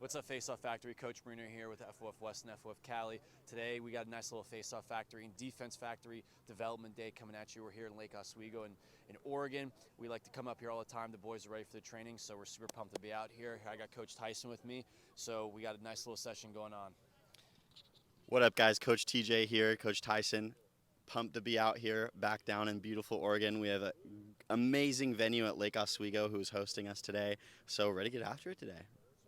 What's up, Faceoff Factory? Coach Marino here with FOF West and FOF Cali. Today we got a nice little Faceoff Factory and Defense Factory Development Day coming at you. We're here in Lake Oswego in Oregon. We like to come up here all the time. The boys are ready for the training, so we're super pumped to be out here. I got Coach Tyson with me, so we got a nice little session going on. What up, guys? Coach TJ here, Coach Tyson. Pumped to be out here back down in beautiful Oregon. We have an amazing venue at Lake Oswego who's hosting us today, so ready to get after it today.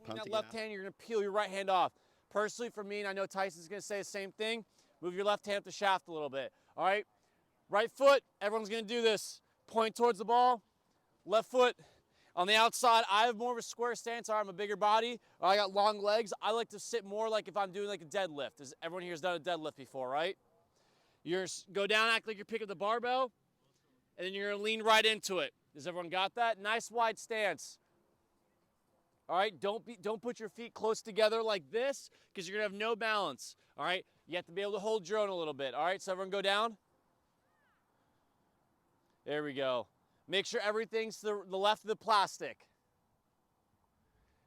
That left hand, you're going to peel your right hand off. Personally, for me, and I know Tyson's going to say the same thing, move your left hand up the shaft a little bit. All right? Right foot, everyone's going to do this. Point towards the ball. Left foot on the outside. I have more of a square stance. I'm a bigger body. I got long legs. I like to sit more like if I'm doing like a deadlift. Everyone here has done a deadlift before, right? You're go down, act like you're picking the barbell, and then you're going to lean right into it. Does everyone got that? Nice wide stance. All right, don't put your feet close together like this because you're going to have no balance. All right, you have to be able to hold your own a little bit. All right, so everyone go down. There we go. Make sure everything's to the left of the plastic.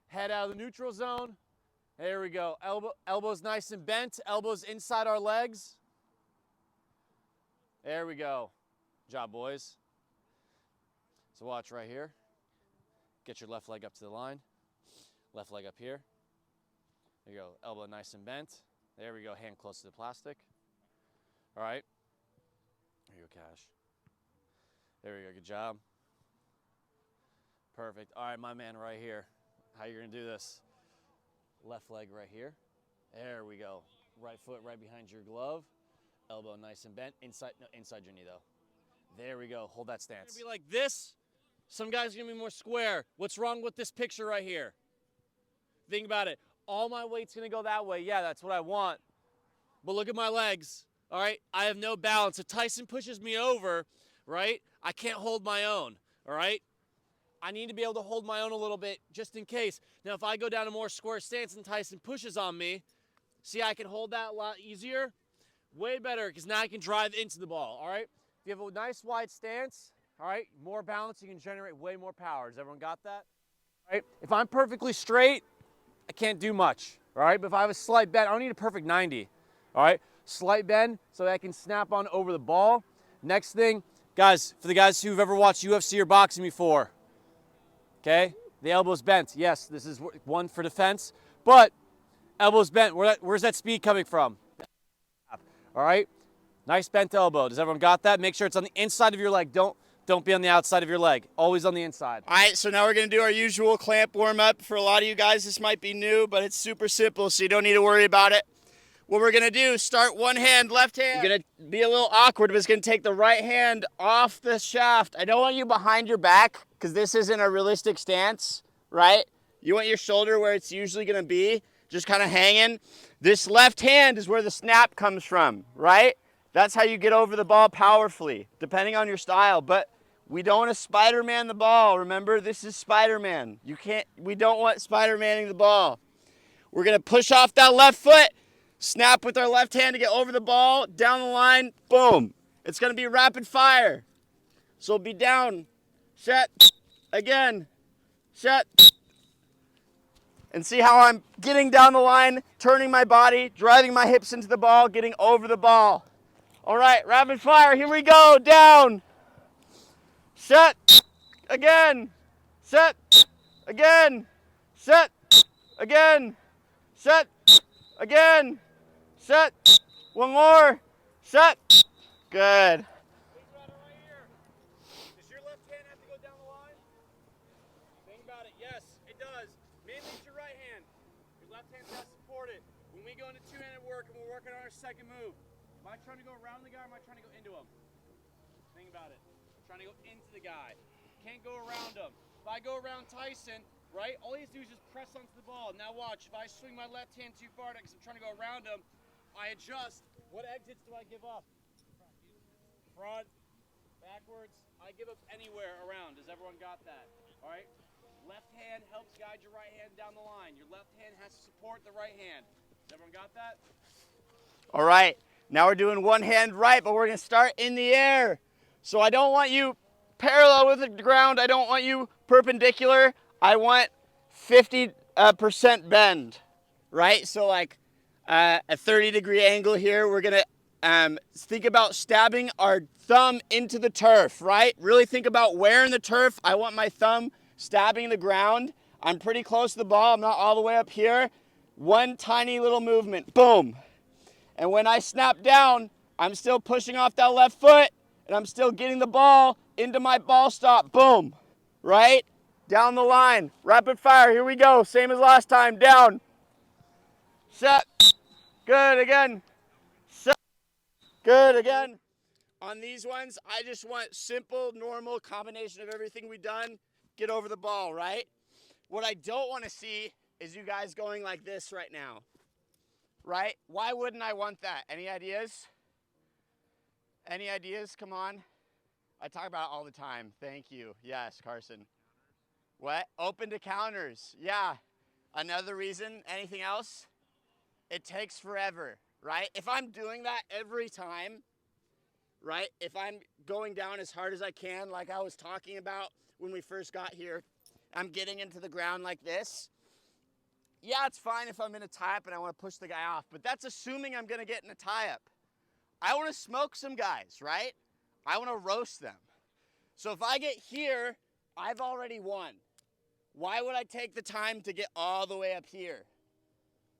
Head out of the neutral zone. There we go. Elbows nice and bent. Elbows inside our legs. There we go. Good job, boys. So watch right here. Get your left leg up to the line. Left leg up here. There you go. Elbow nice and bent. There we go. Hand close to the plastic. All right. There you go, Cash. There we go. Good job. Perfect. All right, my man right here. How you going to do this? Left leg right here. There we go. Right foot right behind your glove. Elbow nice and bent. Inside your knee, though. There we go. Hold that stance. It's going to be like this. Some guys are going to be more square. What's wrong with this picture right here? Think about it. All my weight's going to go that way. Yeah, that's what I want. But look at my legs. All right? I have no balance. If Tyson pushes me over, right, I can't hold my own. All right? I need to be able to hold my own a little bit just in case. Now, if I go down a more square stance and Tyson pushes on me, see, I can hold that a lot easier. Way better because now I can drive into the ball. All right? If you have a nice wide stance, all right, more balance, you can generate way more power. Does everyone got that? All right, if I'm perfectly straight, I can't do much, all right? But if I have a slight bend, I don't need a perfect 90, all right? Slight bend so that I can snap on over the ball. Next thing, guys, for the guys who've ever watched UFC or boxing before, okay? The elbow's bent. Yes, this is one for defense, but elbow's bent. Where's that speed coming from? All right? Nice bent elbow. Does everyone got that? Make sure it's on the inside of your leg. Don't be on the outside of your leg. Always on the inside. All right, so now we're going to do our usual clamp warm-up. For a lot of you guys, this might be new, but it's super simple, so you don't need to worry about it. What we're going to do, start one hand, left hand. You're going to be a little awkward, but it's going to take the right hand off the shaft. I don't want you behind your back because this isn't a realistic stance, right? You want your shoulder where it's usually going to be, just kind of hanging. This left hand is where the snap comes from, right? That's how you get over the ball powerfully, depending on your style. But we don't want to Spider-Man the ball. Remember, this is Spider-Man. We don't want Spider-Manning the ball. We're going to push off that left foot, snap with our left hand to get over the ball, down the line, boom. It's going to be rapid fire. So it'll be down, set, again, set. And see how I'm getting down the line, turning my body, driving my hips into the ball, getting over the ball. All right, rapid fire, here we go, down. Set, again, set, again, set, again, set, again, set, one more, set, good. Think about it right here. Does your left hand have to go down the line? Think about it, yes, it does. Mainly it's your right hand. Your left hand has to support it. When we go into two-handed work and we're working on our second move, am I trying to go around the guy or am I trying to go into him? Think about it. Trying to go into the guy. Can't go around him. If I go around Tyson, right, all he has to do is just press onto the ball. Now watch, if I swing my left hand too far because I'm trying to go around him, I adjust. What exits do I give up? Front, backwards. I give up anywhere around. Does everyone got that? All right? Left hand helps guide your right hand down the line. Your left hand has to support the right hand. Does everyone got that? All right, now we're doing one hand right, but we're going to start in the air. So I don't want you parallel with the ground. I don't want you perpendicular. I want 50 30% bend, right? So like a 30-degree angle here. We're gonna think about stabbing our thumb into the turf, right? Really think about where in the turf I want my thumb stabbing the ground. I'm pretty close to the ball. I'm not all the way up here. One tiny little movement, boom. And when I snap down, I'm still pushing off that left foot, and I'm still getting the ball into my ball stop, boom, right? Down the line, rapid fire, here we go. Same as last time, down, set, good, again, set, good, again. On these ones, I just want simple, normal combination of everything we've done, get over the ball, right? What I don't want to see is you guys going like this right now, right? Why wouldn't I want that? Any ideas? Any ideas? Come on. I talk about it all the time. Thank you. Yes, Carson. What? Open to counters. Yeah. Another reason. Anything else? It takes forever, right? If I'm doing that every time, right? If I'm going down as hard as I can, like I was talking about when we first got here, I'm getting into the ground like this. Yeah, it's fine if I'm in a tie-up and I want to push the guy off, but that's assuming I'm going to get in a tie-up. I want to smoke some guys, right? I want to roast them. So if I get here, I've already won. Why would I take the time to get all the way up here,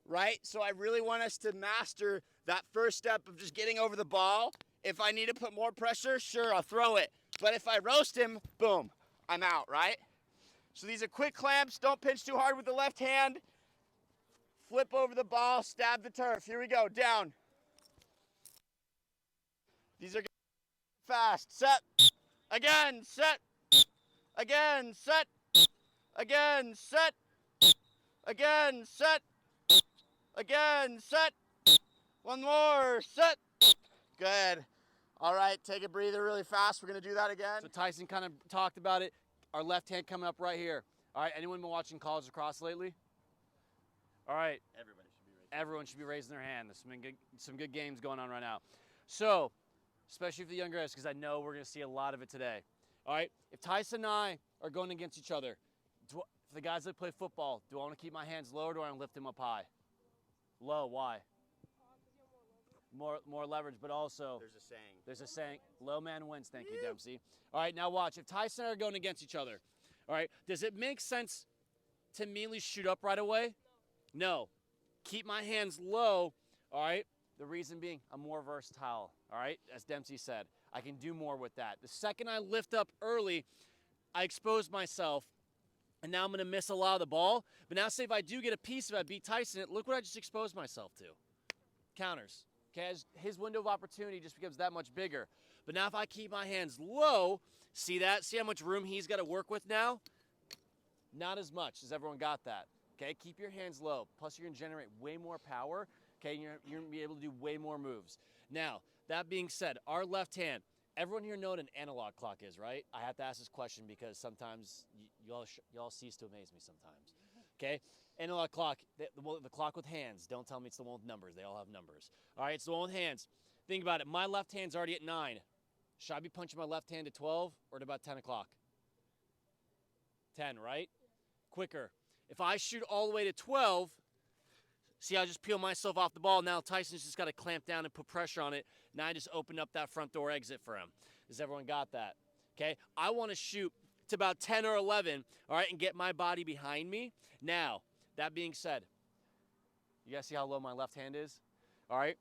right? So I really want us to master that first step of just getting over the ball. If I need to put more pressure, sure, I'll throw it. But if I roast him, boom, I'm out, right? So these are quick clamps. Don't pinch too hard with the left hand. Flip over the ball, stab the turf. Here we go, down. These are fast. Set. Again, set. Again, set. Again, set. Again, set. Again, set. One more, set. Good. All right, take a breather really fast. We're going to do that again. So Tyson kind of talked about it. Our left hand coming up right here. All right, anyone been watching college lacrosse lately? All right. Everyone should be raising their hand. There's some good games going on right now. So, especially for the younger guys, because I know we're going to see a lot of it today. All right, if Tyson and I are going against each other, for the guys that play football, do I want to keep my hands low or do I want to lift them up high? Low, why? More leverage, but also there's a saying, low man wins. Thank you, Dempsey. All right, now watch. If Tyson and I are going against each other, all right, does it make sense to immediately shoot up right away? No. Keep my hands low, all right? The reason being, I'm more versatile, all right? As Dempsey said, I can do more with that. The second I lift up early, I expose myself, and now I'm going to miss a lot of the ball. But now say if I do get a piece of it, I beat Tyson, look what I just exposed myself to. Counters. Okay, his window of opportunity just becomes that much bigger. But now if I keep my hands low, see that? See how much room he's got to work with now? Not as much. Has everyone got that? Okay, keep your hands low. Plus, you're going to generate way more power. Okay, you're going to be able to do way more moves. Now, that being said, our left hand, everyone here know what an analog clock is, right? I have to ask this question because sometimes you all cease to amaze me sometimes. Okay, analog clock, the clock with hands. Don't tell me it's the one with numbers. They all have numbers. All right, it's the one with hands. Think about it. My left hand's already at 9. Should I be punching my left hand at 12 or at about 10 o'clock? 10, right? Quicker. If I shoot all the way to 12, see, I just peel myself off the ball. Now Tyson's just got to clamp down and put pressure on it. Now I just opened up that front door exit for him. Has everyone got that? Okay, I want to shoot to about 10 or 11, all right, and get my body behind me. Now, that being said, you guys see how low my left hand is? All right,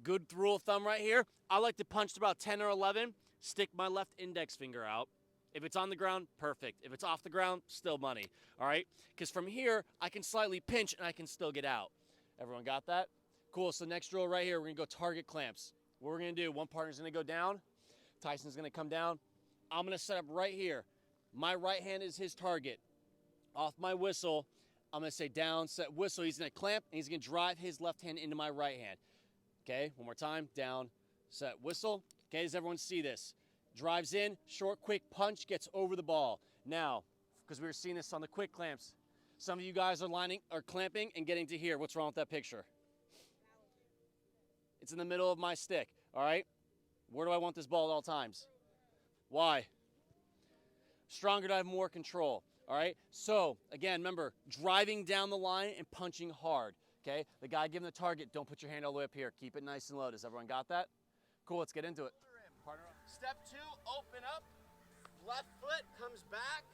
good rule of thumb right here. I like to punch to about 10 or 11, stick my left index finger out. If it's on the ground, perfect. If it's off the ground, still money, all right? Because from here, I can slightly pinch and I can still get out. Everyone got that? Cool, so next drill right here, we're gonna go target clamps. What we're gonna do, one partner's gonna go down, Tyson's gonna come down. I'm gonna set up right here. My right hand is his target. Off my whistle, I'm gonna say down, set, whistle. He's gonna clamp and he's gonna drive his left hand into my right hand. Okay, one more time, down, set, whistle. Okay, does everyone see this? Drives in, short, quick punch, gets over the ball. Now, because we were seeing this on the quick clamps, some of you guys are clamping and getting to here. What's wrong with that picture? It's in the middle of my stick, all right? Where do I want this ball at all times? Why? Stronger to have more control. All right? So, again, remember, driving down the line and punching hard, okay? The guy giving the target, don't put your hand all the way up here. Keep it nice and low. Does everyone got that? Cool, let's get into it. Step 2, open up. Left foot comes back.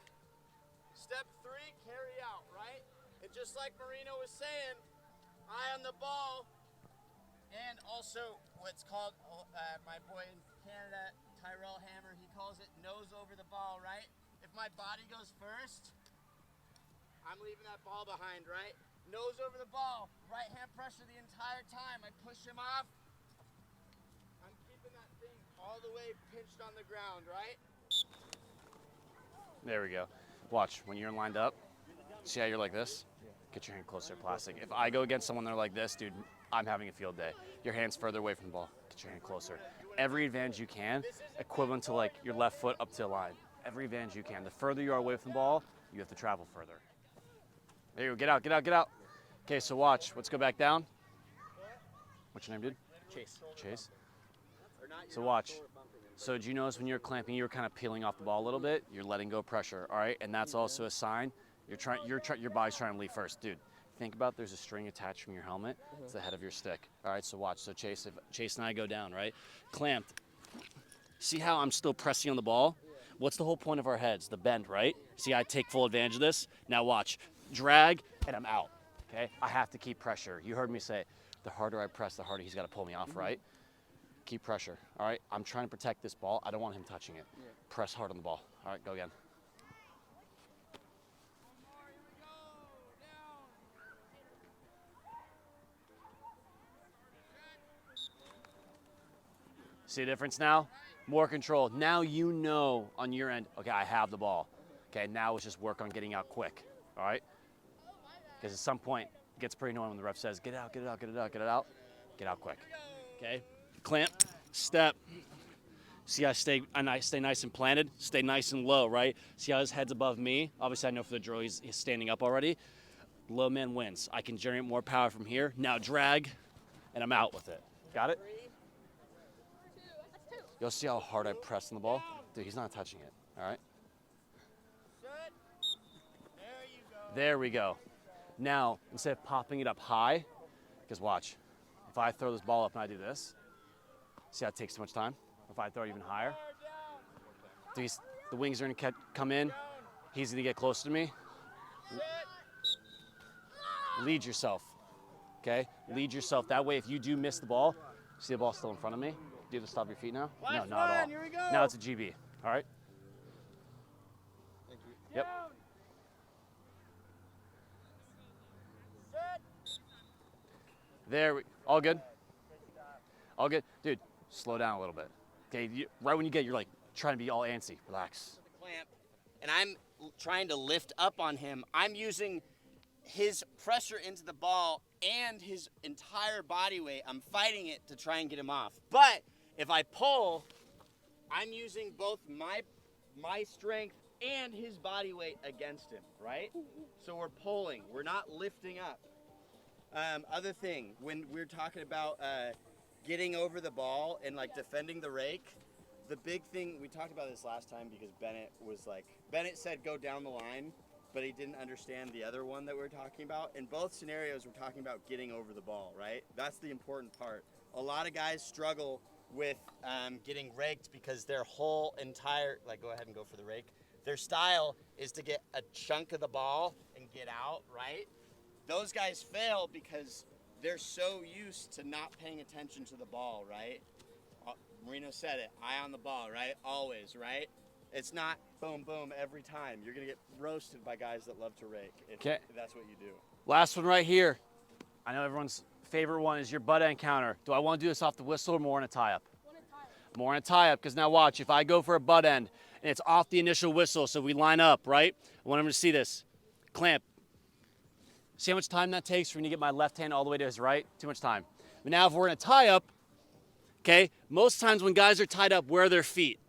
Step 3, carry out, right? And just like Marino was saying, eye on the ball. And also what's called, my boy in Canada, Tyrell Hammer, he calls it nose over the ball, right? If my body goes first, I'm leaving that ball behind, right? Nose over the ball, right hand pressure the entire time. I push him off. I'm keeping that thing all the way pinched on the ground, right? There we go. Watch, when you're lined up, see how you're like this? Get your hand closer to plastic. If I go against someone, they're like this, dude, I'm having a field day. Your hand's further away from the ball. Get your hand closer. Every advantage you can, equivalent to like your left foot up to the line. Every advantage you can. The further you are away from the ball, you have to travel further. There you go, get out, get out, get out. Okay, so watch, let's go back down. What's your name, dude? Chase. Chase. So watch. So did you notice when you're clamping, you were kind of peeling off the ball a little bit? You're letting go pressure, all right? And that's also a sign your body's trying to leave first. Dude, think about there's a string attached from your helmet to the head of your stick. All right, so watch. So Chase, if Chase and I go down, right? Clamped. See how I'm still pressing on the ball? What's the whole point of our heads? The bend, right? See, I take full advantage of this. Now watch. Drag, and I'm out, okay? I have to keep pressure. You heard me say, the harder I press, the harder he's got to pull me off, right? Keep pressure, all right? I'm trying to protect this ball. I don't want him touching it. Press hard on the ball. All right, go again. See the difference now? More control. Now you know on your end, okay, I have the ball. Okay, now let's just work on getting out quick, all right? Because at some point, it gets pretty annoying when the ref says, get out, get it out, get it out, get it out. Get out quick, okay? Clamp, step. See how I stay nice and planted? Stay nice and low, right? See how his head's above me? Obviously, I know for the drill, he's standing up already. Low man wins. I can generate more power from here. Now drag, and I'm out with it. Got it? You'll see how hard I press on the ball? Dude, he's not touching it, all right? There we go. Now, instead of popping it up high, because watch, if I throw this ball up and I do this, see how it takes too much time? If I throw it even higher, the wings are gonna come in, he's gonna get closer to me. Lead yourself, okay? Lead yourself. That way, if you do miss the ball, see the ball still in front of me? Do you have to stop your feet now? No, not at all. Here we go. Now it's a GB, all right? Thank you. Yep. There, all good? All good? Dude, slow down a little bit. Okay, right when you get, you're like trying to be all antsy. Relax. Clamp, and I'm trying to lift up on him. I'm using his pressure into the ball and his entire body weight. I'm fighting it to try and get him off. But if I pull, I'm using both my strength and his body weight against him, right? So we're pulling. We're not lifting up. Other thing, when we're talking about getting over the ball and like defending the rake, the big thing, we talked about this last time because Bennett said go down the line, but he didn't understand the other one that we were talking about. In both scenarios, we're talking about getting over the ball, right? That's the important part. A lot of guys struggle with getting raked because their whole entire, go ahead and go for the rake. Their style is to get a chunk of the ball and get out, right? Those guys fail because they're so used to not paying attention to the ball, right? Marino said it, eye on the ball, right? Always, right? It's not boom, boom every time. You're going to get roasted by guys that love to rake if that's what you do. Last one right here. I know everyone's favorite one is your butt end counter. Do I want to do this off the whistle or more in a tie-up? More in a tie-up, because now watch, if I go for a butt end and it's off the initial whistle, so we line up, right? I want him to see this. Clamp. See how much time that takes for me to get my left hand all the way to his right? Too much time. But now if we're in a tie-up, okay, most times when guys are tied up, where are their feet?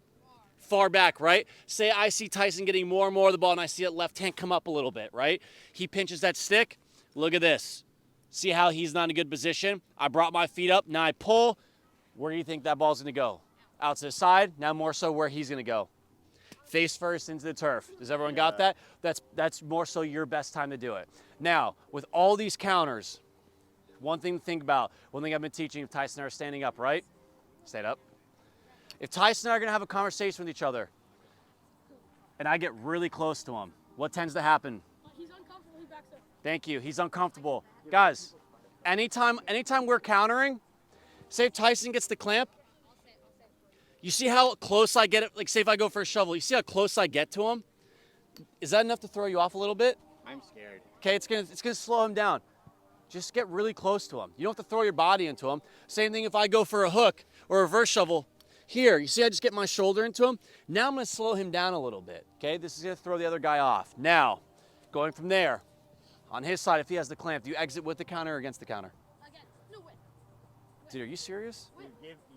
Far back, right? Say I see Tyson getting more and more of the ball and I see that left hand come up a little bit, right? He pinches that stick. Look at this. See how he's not in a good position? I brought my feet up. Now I pull. Where do you think that ball's going to go? Out to the side. Now more so where he's going to go. face first into the turf. Does everyone got that? That's more so your best time to do it. Now, with all these counters, one thing to think about, one thing I've been teaching, if Tyson and I are standing up, right? Stand up. If Tyson and I are gonna have a conversation with each other, and I get really close to him, what tends to happen? He's uncomfortable, he backs up. Thank you, he's uncomfortable. Guys, anytime we're countering, say if Tyson gets the clamp, you see how close I get it? Like say if I go for a shovel, you see how close I get to him? Is that enough to throw you off a little bit? I'm scared. Okay, it's gonna slow him down. Just get really close to him. You don't have to throw your body into him. Same thing if I go for a hook or a reverse shovel. Here, you see I just get my shoulder into him? Now I'm gonna slow him down a little bit, okay? This is gonna throw the other guy off. Now, going from there, on his side, if he has the clamp, do you exit with the counter or against the counter? Again, no way. Dude, are you serious?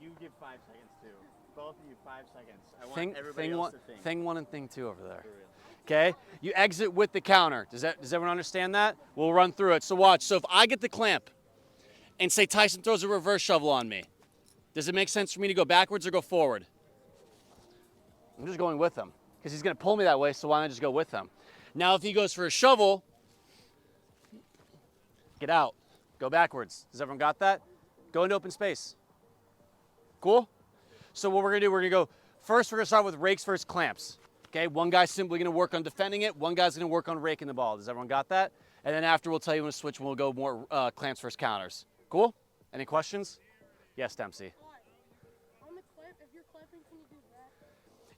You give 5 seconds too. Both of you 5 seconds. I want everybody else to think. Thing one and thing two over there. Okay? You exit with the counter. Does everyone understand that? We'll run through it. So watch. So if I get the clamp and say Tyson throws a reverse shovel on me, does it make sense for me to go backwards or go forward? I'm just going with him because he's going to pull me that way, so why not just go with him? Now if he goes for a shovel, get out. Go backwards. Does everyone got that? Go into open space. Cool? So what we're going to do, we're going to go, first we're going to start with rakes versus clamps. Okay, one guy's simply going to work on defending it. One guy's going to work on raking the ball. Does everyone got that? And then after we'll tell you when to switch and we'll go more clamps versus counters. Cool? Any questions? Yes, Dempsey. On the clamp, if you're clamping, can you do that?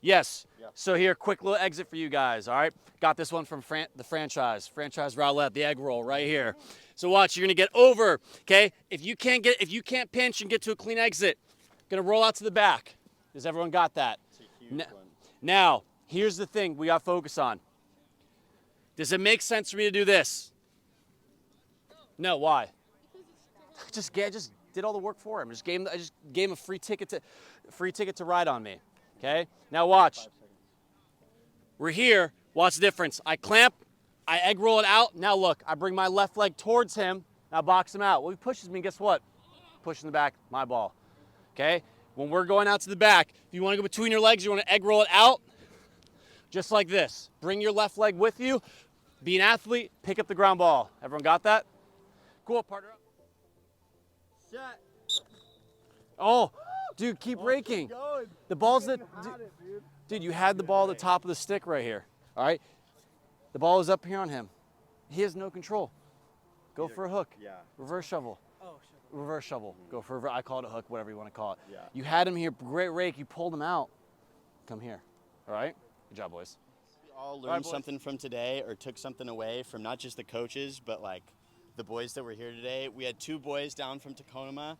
Yes. Yep. So here, quick little exit for you guys, all right? Got this one from the franchise roulette, the egg roll right here. So watch, you're going to get over, okay? If you can't pinch and get to a clean exit, going to roll out to the back. Does everyone got that? It's a huge one. Now, here's the thing we got to focus on. Does it make sense for me to do this? No, why? I just did all the work for him. I just gave him a free ticket to ride on me. Okay? Now watch. We're here. Watch the difference. I clamp, I egg roll it out. Now look, I bring my left leg towards him. Now box him out. Well, he pushes me, guess what? Push in the back, my ball. Okay? When we're going out to the back, if you want to go between your legs, you want to egg roll it out, just like this. Bring your left leg with you. Be an athlete, pick up the ground ball. Everyone got that? Cool, partner up. Set. Oh, dude, keep raking. The ball's dude, you had the ball at the top of the stick right here. All right? The ball is up here on him. He has no control. Go for a hook. Yeah. Reverse shovel. Oh, Reverse shovel. Go for I call it a hook, whatever you want to call it. Yeah. You had him here, great rake, you pulled him out. Come here. All right? Good job, boys. We all learned something from today or took something away from not just the coaches, but like the boys that were here today. We had 2 boys down from Tacoma,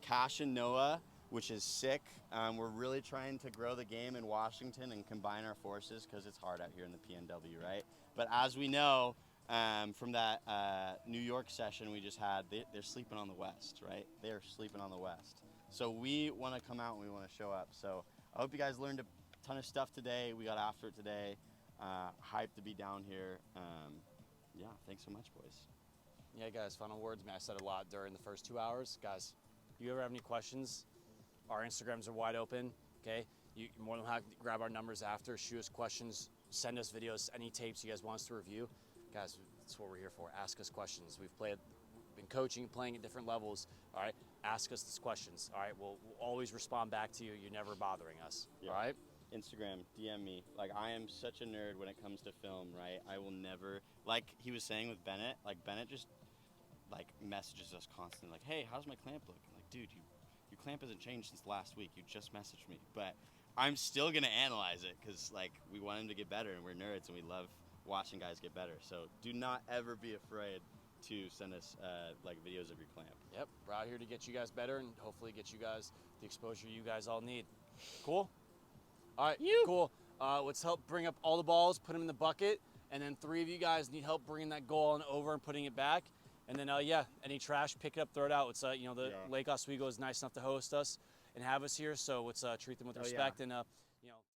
Cash and Noah, which is sick. We're really trying to grow the game in Washington and combine our forces because it's hard out here in the PNW, right? But as we know, from that New York session we just had, they're sleeping on the West, right? They're sleeping on the West. So we want to come out and we want to show up. So I hope you guys learned a ton of stuff today. We got after it today. Hyped to be down here. Yeah, thanks so much, boys. Yeah, guys, final words. Man, I said a lot during the first 2 hours. Guys, you ever have any questions? Our Instagrams are wide open, okay? You're more than happy to grab our numbers after, shoot us questions, send us videos, any tapes you guys want us to review. Guys, that's what we're here for. Ask us questions. We've been coaching, playing at different levels, all right? Ask us these questions, all right? We'll always respond back to you. You're never bothering us, Yeah. all right? Instagram, DM me. Like, I am such a nerd when it comes to film, right? I will never, like he was saying with Bennett, like Bennett just like messages us constantly, like, hey, how's my clamp look? I'm like, dude, your clamp hasn't changed since last week. You just messaged me. But I'm still going to analyze it because, like, we want him to get better, and we're nerds, and we love watching guys get better. So do not ever be afraid to send us, like, videos of your clamp. Yep, we're out here to get you guys better and hopefully get you guys the exposure you guys all need. Cool? All right, cool. Let's help bring up all the balls, put them in the bucket, and then 3 of you guys need help bringing that goal on over and putting it back. And then, yeah, any trash, pick it up, throw it out. It's, Lake Oswego is nice enough to host us and have us here, so let's treat them with respect and,